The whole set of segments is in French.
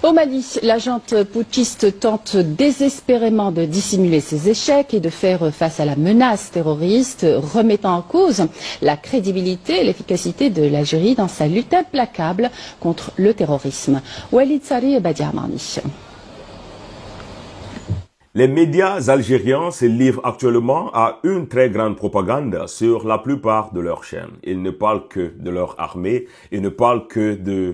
Au Mali, la junte putschiste tente désespérément de dissimuler ses échecs et de faire face à la menace terroriste, remettant en cause la crédibilité et l'efficacité de l'Algérie dans sa lutte implacable contre le terrorisme. Walid Sari et Badia Marni. Les médias algériens se livrent actuellement à une très grande propagande sur la plupart de leurs chaînes. Ils ne parlent que de leur armée, ils ne parlent que de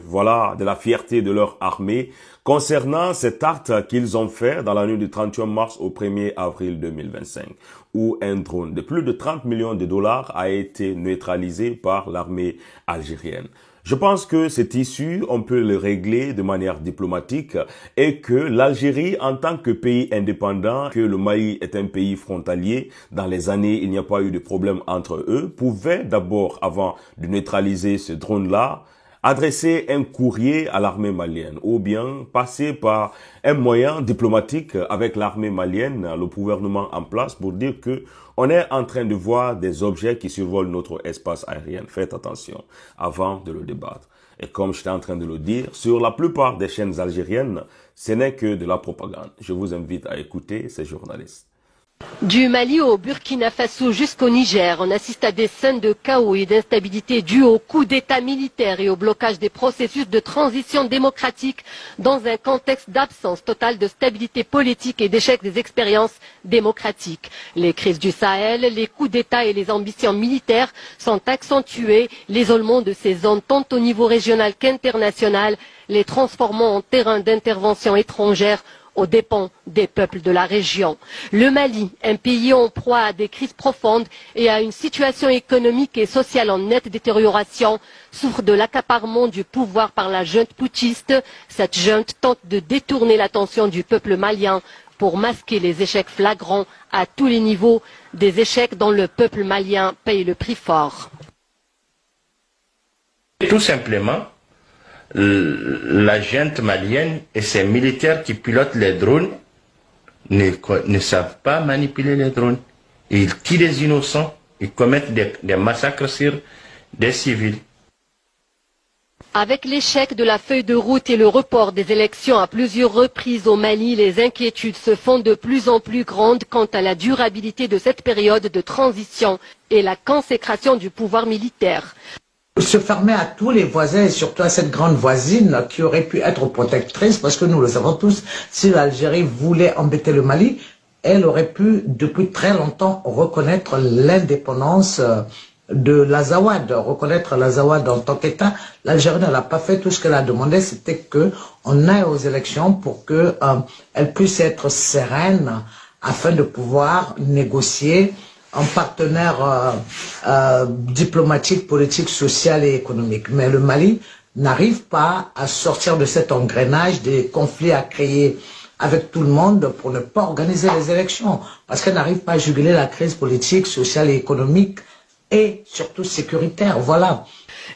la fierté de leur armée concernant cet acte qu'ils ont fait dans la nuit du 31 mars au 1er avril 2025, où un drone de plus de 30 millions de dollars a été neutralisé par l'armée algérienne. Je pense que cet issue, on peut le régler de manière diplomatique et que l'Algérie, en tant que pays indépendant, que le Mali est un pays frontalier, dans les années, il n'y a pas eu de problème entre eux, pouvait d'abord, avant de neutraliser ce drone-là, adresser un courrier à l'armée malienne ou bien passer par un moyen diplomatique avec l'armée malienne, le gouvernement en place pour dire que on est en train de voir des objets qui survolent notre espace aérien. Faites attention avant de le débattre. Et comme j'étais en train de le dire, sur la plupart des chaînes algériennes, ce n'est que de la propagande. Je vous invite à écouter ces journalistes. Du Mali au Burkina Faso jusqu'au Niger, on assiste à des scènes de chaos et d'instabilité dues au coup d'État militaire et au blocage des processus de transition démocratique dans un contexte d'absence totale de stabilité politique et d'échec des expériences démocratiques. Les crises du Sahel, les coups d'État et les ambitions militaires sont accentuées, l'isolement de ces zones tant au niveau régional qu'international, les transformant en terrain d'intervention étrangère aux dépens des peuples de la région. Le Mali, un pays en proie à des crises profondes et à une situation économique et sociale en nette détérioration, souffre de l'accaparement du pouvoir par la junte putschiste. Cette junte tente de détourner l'attention du peuple malien pour masquer les échecs flagrants à tous les niveaux, des échecs dont le peuple malien paye le prix fort. Tout simplement, la junte malienne et ses militaires qui pilotent les drones ne savent pas manipuler les drones. Ils tuent les innocents, ils commettent des massacres sur des civils. Avec l'échec de la feuille de route et le report des élections à plusieurs reprises au Mali, les inquiétudes se font de plus en plus grandes quant à la durabilité de cette période de transition et la consécration du pouvoir militaire. Se fermer à tous les voisins et surtout à cette grande voisine qui aurait pu être protectrice, parce que nous le savons tous, si l'Algérie voulait embêter le Mali, elle aurait pu depuis très longtemps reconnaître l'indépendance de l'Azawad, reconnaître l'Azawad en tant qu'État. L'Algérie ne l'a pas fait, tout ce qu'elle a demandé c'était qu'on aille aux élections pour qu'elle puisse être sereine afin de pouvoir négocier un partenaire diplomatique, politique, social et économique. Mais le Mali n'arrive pas à sortir de cet engrenage des conflits à créer avec tout le monde pour ne pas organiser les élections. Parce qu'elle n'arrive pas à juguler la crise politique, sociale et économique et surtout sécuritaire. Voilà.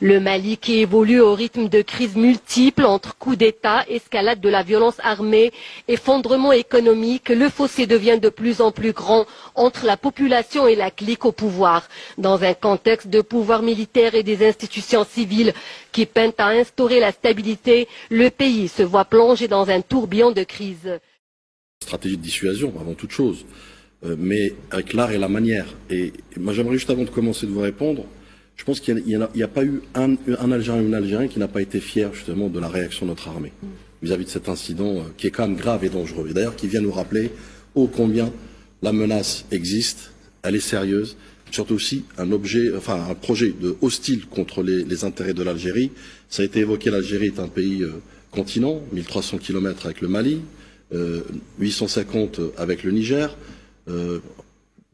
Le Mali qui évolue au rythme de crises multiples entre coups d'État, escalade de la violence armée, effondrement économique, le fossé devient de plus en plus grand entre la population et la clique au pouvoir. Dans un contexte de pouvoir militaire et des institutions civiles qui peinent à instaurer la stabilité, le pays se voit plongé dans un tourbillon de crise. Stratégie de dissuasion avant toute chose, mais avec l'art et la manière. Et moi j'aimerais juste avant de commencer de vous répondre, je pense qu'il n'y a pas eu un Algérien ou une Algérienne qui n'a pas été fier justement de la réaction de notre armée vis-à-vis de cet incident qui est quand même grave et dangereux. Et d'ailleurs qui vient nous rappeler ô combien la menace existe, elle est sérieuse, surtout aussi un projet hostile contre les intérêts de l'Algérie. Ça a été évoqué, l'Algérie est un pays continent, 1300 km avec le Mali, 850 avec le Niger,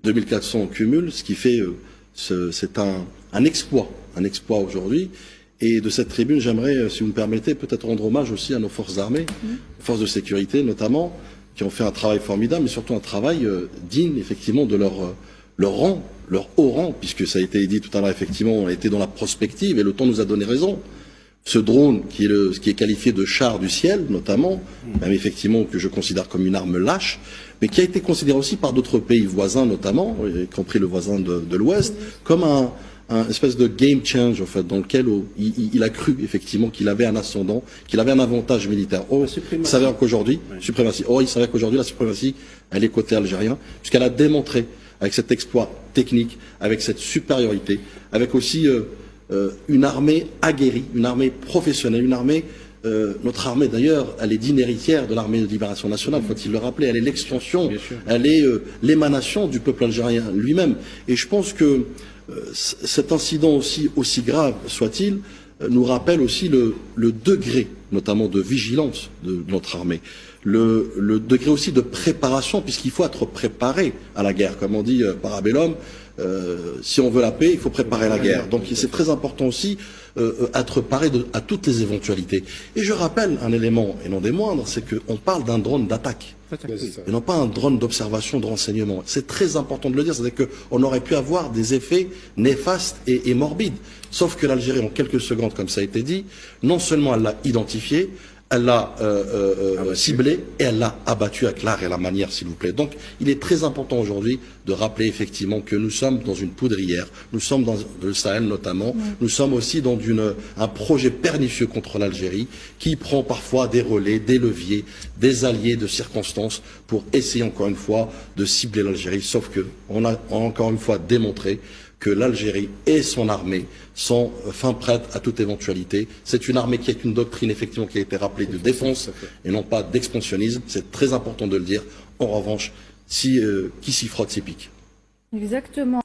2400 en cumul, ce qui fait c'est un exploit aujourd'hui. Et de cette tribune, j'aimerais, si vous me permettez, peut-être rendre hommage aussi à nos forces armées, forces de sécurité notamment, qui ont fait un travail formidable, mais surtout un travail digne, effectivement, de leur rang, leur haut rang, puisque ça a été dit tout à l'heure, effectivement, on a été dans la prospective et le temps nous a donné raison. Ce drone, qui est qualifié de char du ciel, notamment, même effectivement que je considère comme une arme lâche, mais qui a été considéré aussi par d'autres pays voisins, notamment, y compris le voisin de l'Ouest, comme un espèce de game change en fait, dans lequel il a cru effectivement qu'il avait un ascendant, qu'il avait un avantage militaire. Or, il s'avère qu'aujourd'hui, il s'avère qu'aujourd'hui la suprématie, elle est côté algérien, puisqu'elle a démontré avec cet exploit technique, avec cette supériorité, avec aussi une armée aguerrie, une armée professionnelle, une armée. Notre armée, d'ailleurs, elle est digne héritière de l'armée de libération nationale, faut-il le rappeler. Elle est l'extension, elle est l'émanation du peuple algérien lui-même. Et je pense que cet incident, aussi grave soit-il, nous rappelle aussi le degré, notamment de vigilance de notre armée, le degré aussi de préparation, puisqu'il faut être préparé à la guerre. Comme on dit Parabellum, si on veut la paix, il faut préparer la guerre. Donc c'est très important aussi être paré à toutes les éventualités. Et je rappelle un élément, et non des moindres, c'est qu'on parle d'un drone d'attaque. Et non pas un drone d'observation, de renseignement. C'est très important de le dire, c'est-à-dire qu'on aurait pu avoir des effets néfastes et morbides. Sauf que l'Algérie, en quelques secondes, comme ça a été dit, non seulement elle l'a identifié, elle l'a ciblé et elle l'a abattu avec l'art et la manière, s'il vous plaît. Donc, il est très important aujourd'hui de rappeler effectivement que nous sommes dans une poudrière, nous sommes dans le Sahel notamment, nous sommes aussi dans un projet pernicieux contre l'Algérie qui prend parfois des relais, des leviers, des alliés de circonstances pour essayer encore une fois de cibler l'Algérie. Sauf que on a encore une fois démontré que l'Algérie et son armée sont fin prêtes à toute éventualité. C'est une armée qui a une doctrine effectivement qui a été rappelée de défense et non pas d'expansionnisme. C'est très important de le dire. En revanche, qui s'y frotte s'y pique. Exactement.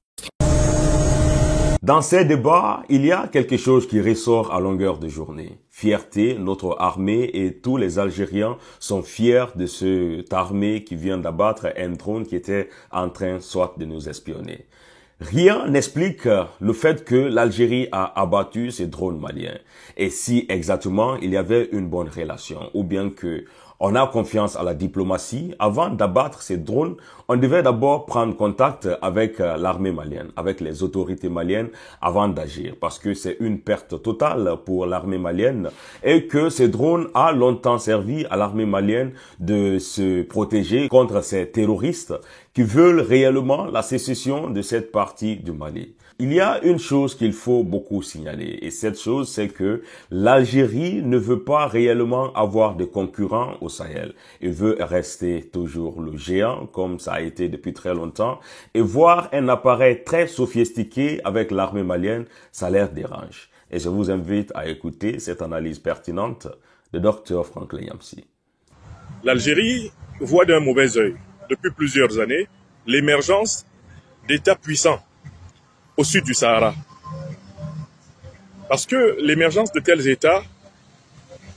Dans ces débats, il y a quelque chose qui ressort à longueur de journée. Fierté, notre armée et tous les Algériens sont fiers de cette armée qui vient d'abattre un drone qui était en train soit de nous espionner. Rien n'explique le fait que l'Algérie a abattu ces drones maliens. Et si exactement il y avait une bonne relation, ou bien que on a confiance à la diplomatie, avant d'abattre ces drones, on devait d'abord prendre contact avec l'armée malienne, avec les autorités maliennes avant d'agir, parce que c'est une perte totale pour l'armée malienne et que ces drones a longtemps servi à l'armée malienne de se protéger contre ces terroristes qui veulent réellement la sécession de cette partie du Mali. Il y a une chose qu'il faut beaucoup signaler, et cette chose, c'est que l'Algérie ne veut pas réellement avoir de concurrents au Sahel. Il veut rester toujours le géant, comme ça a été depuis très longtemps, et voir un appareil très sophistiqué avec l'armée malienne, ça leur dérange. Et je vous invite à écouter cette analyse pertinente de Dr Franklin Yamsi. L'Algérie voit d'un mauvais œil, depuis plusieurs années, l'émergence d'États puissants au sud du Sahara. Parce que l'émergence de tels États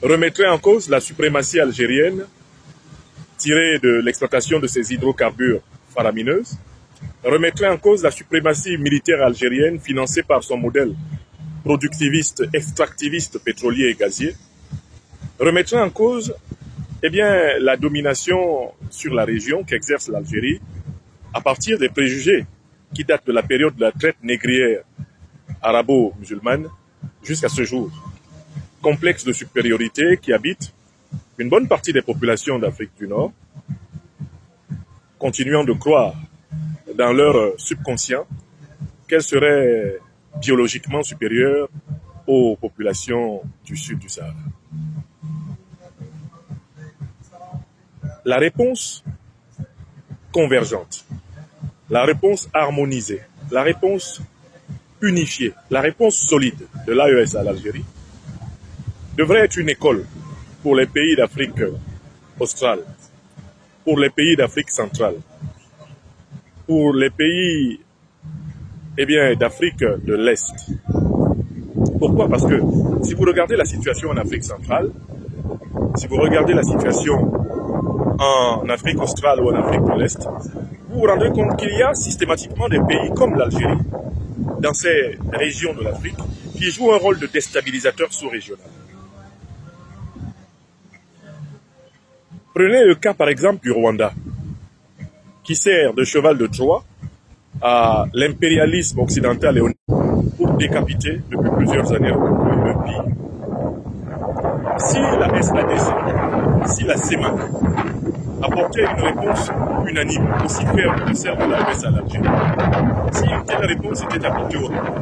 remettrait en cause la suprématie algérienne tirée de l'exploitation de ces hydrocarbures faramineuses, remettrait en cause la suprématie militaire algérienne financée par son modèle productiviste, extractiviste, pétrolier et gazier, remettrait en cause la domination sur la région qu'exerce l'Algérie à partir des préjugés qui datent de la période de la traite négrière arabo-musulmane jusqu'à ce jour. Complexe de supériorité qui habite une bonne partie des populations d'Afrique du Nord, continuant de croire dans leur subconscient qu'elles seraient biologiquement supérieures aux populations du sud du Sahara. La réponse convergente, la réponse harmonisée, la réponse unifiée, la réponse solide de l'AES à l'Algérie devrait être une école pour les pays d'Afrique australe, pour les pays d'Afrique centrale, pour les pays d'Afrique de l'Est. Pourquoi? Parce que si vous regardez la situation en Afrique centrale, si vous regardez la situation en Afrique australe ou en Afrique de l'Est, vous vous rendez compte qu'il y a systématiquement des pays comme l'Algérie, dans ces régions de l'Afrique, qui jouent un rôle de déstabilisateur sous-régional. Prenez le cas par exemple du Rwanda, qui sert de cheval de Troie à l'impérialisme occidental et pour décapiter depuis plusieurs années le pays. Si la SADC, si la CEMAC apportait une réponse unanime, aussi ferme que celle de l'AES à l'Algérie, si une telle réponse était apportée au Rwanda,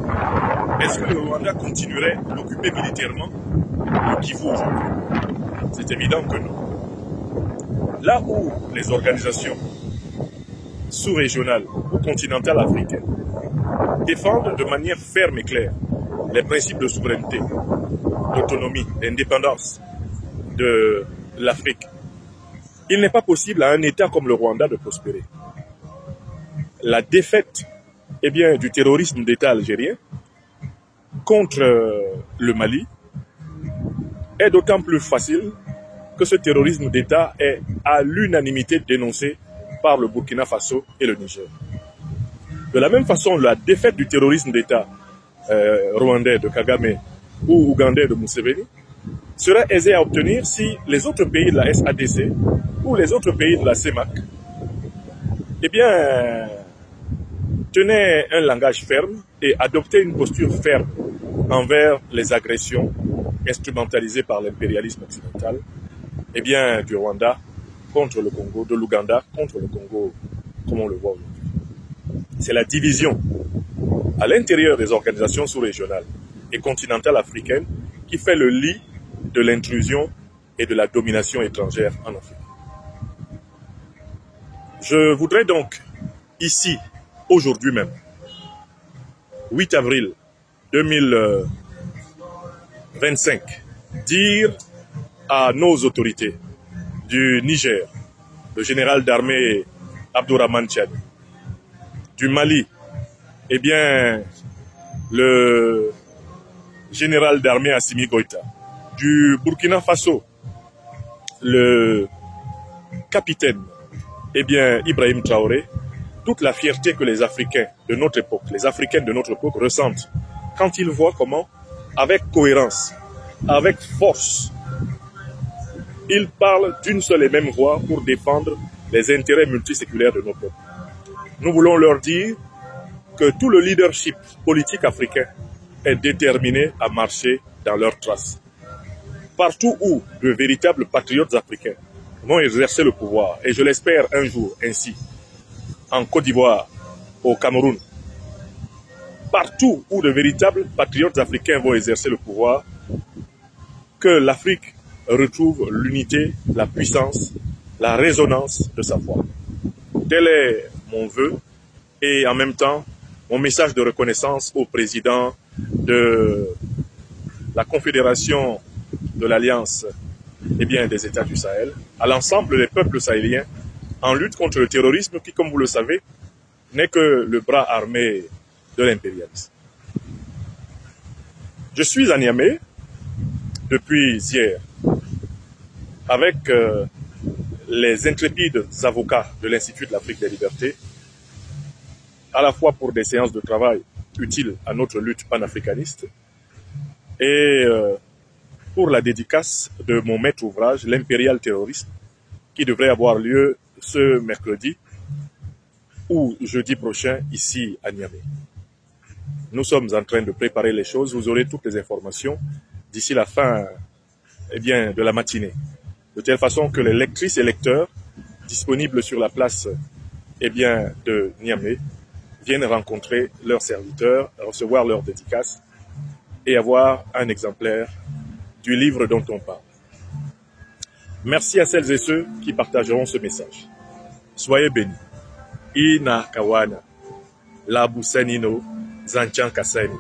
est-ce que le Rwanda continuerait d'occuper militairement le Kivu aujourd'hui? C'est évident que non. Là où les organisations sous-régionales ou continentales africaines défendent de manière ferme et claire les principes de souveraineté, d'autonomie, d'indépendance de l'Afrique, il n'est pas possible à un État comme le Rwanda de prospérer. La défaite du terrorisme d'État algérien contre le Mali est d'autant plus facile que ce terrorisme d'État est à l'unanimité dénoncé par le Burkina Faso et le Niger. De la même façon, la défaite du terrorisme d'État rwandais de Kagame ou ougandais de Museveni serait aisée à obtenir si les autres pays de la SADC ou les autres pays de la CEMAC tenaient un langage ferme et adoptaient une posture ferme envers les agressions instrumentalisées par l'impérialisme occidental du Rwanda contre le Congo, de l'Ouganda contre le Congo, comme on le voit aujourd'hui. C'est la division à l'intérieur des organisations sous-régionales et continentales africaines qui fait le lit de l'intrusion et de la domination étrangère en Afrique. Je voudrais donc, ici, aujourd'hui même, 8 avril 2025, dire à nos autorités du Niger, le général d'armée Abdourahmane Tchani, du Mali, le général d'armée Assimi Goïta, du Burkina Faso, le capitaine Ibrahim Traoré, toute la fierté que les Africains de notre époque, les Africaines de notre époque ressentent quand ils voient comment, avec cohérence, avec force, ils parlent d'une seule et même voix pour défendre les intérêts multiséculaires de nos peuples. Nous voulons leur dire que tout le leadership politique africain est déterminé à marcher dans leurs traces. Partout où de véritables patriotes africains vont exercer le pouvoir, et je l'espère un jour ainsi, en Côte d'Ivoire, au Cameroun, partout où de véritables patriotes africains vont exercer le pouvoir, que l'Afrique retrouve l'unité, la puissance, la résonance de sa voix. Tel est mon vœu et en même temps mon message de reconnaissance au président de la Confédération de l'Alliance des États du Sahel, à l'ensemble des peuples sahéliens en lutte contre le terrorisme qui, comme vous le savez, n'est que le bras armé de l'impérialisme. Je suis à Niamey depuis hier avec les intrépides avocats de l'Institut de l'Afrique des Libertés, à la fois pour des séances de travail utiles à notre lutte panafricaniste et pour la dédicace de mon maître ouvrage, L'impérial terrorisme, qui devrait avoir lieu ce mercredi ou jeudi prochain ici à Niamey. Nous sommes en train de préparer les choses. Vous aurez toutes les informations d'ici la fin de la matinée. De telle façon que les lectrices et lecteurs disponibles sur la place de Niamey viennent rencontrer leurs serviteurs, recevoir leurs dédicaces et avoir un exemplaire du livre dont on parle. Merci à celles et ceux qui partageront ce message. Soyez bénis. Ina Kawana, Labu Sanino, Zanchan Kasani.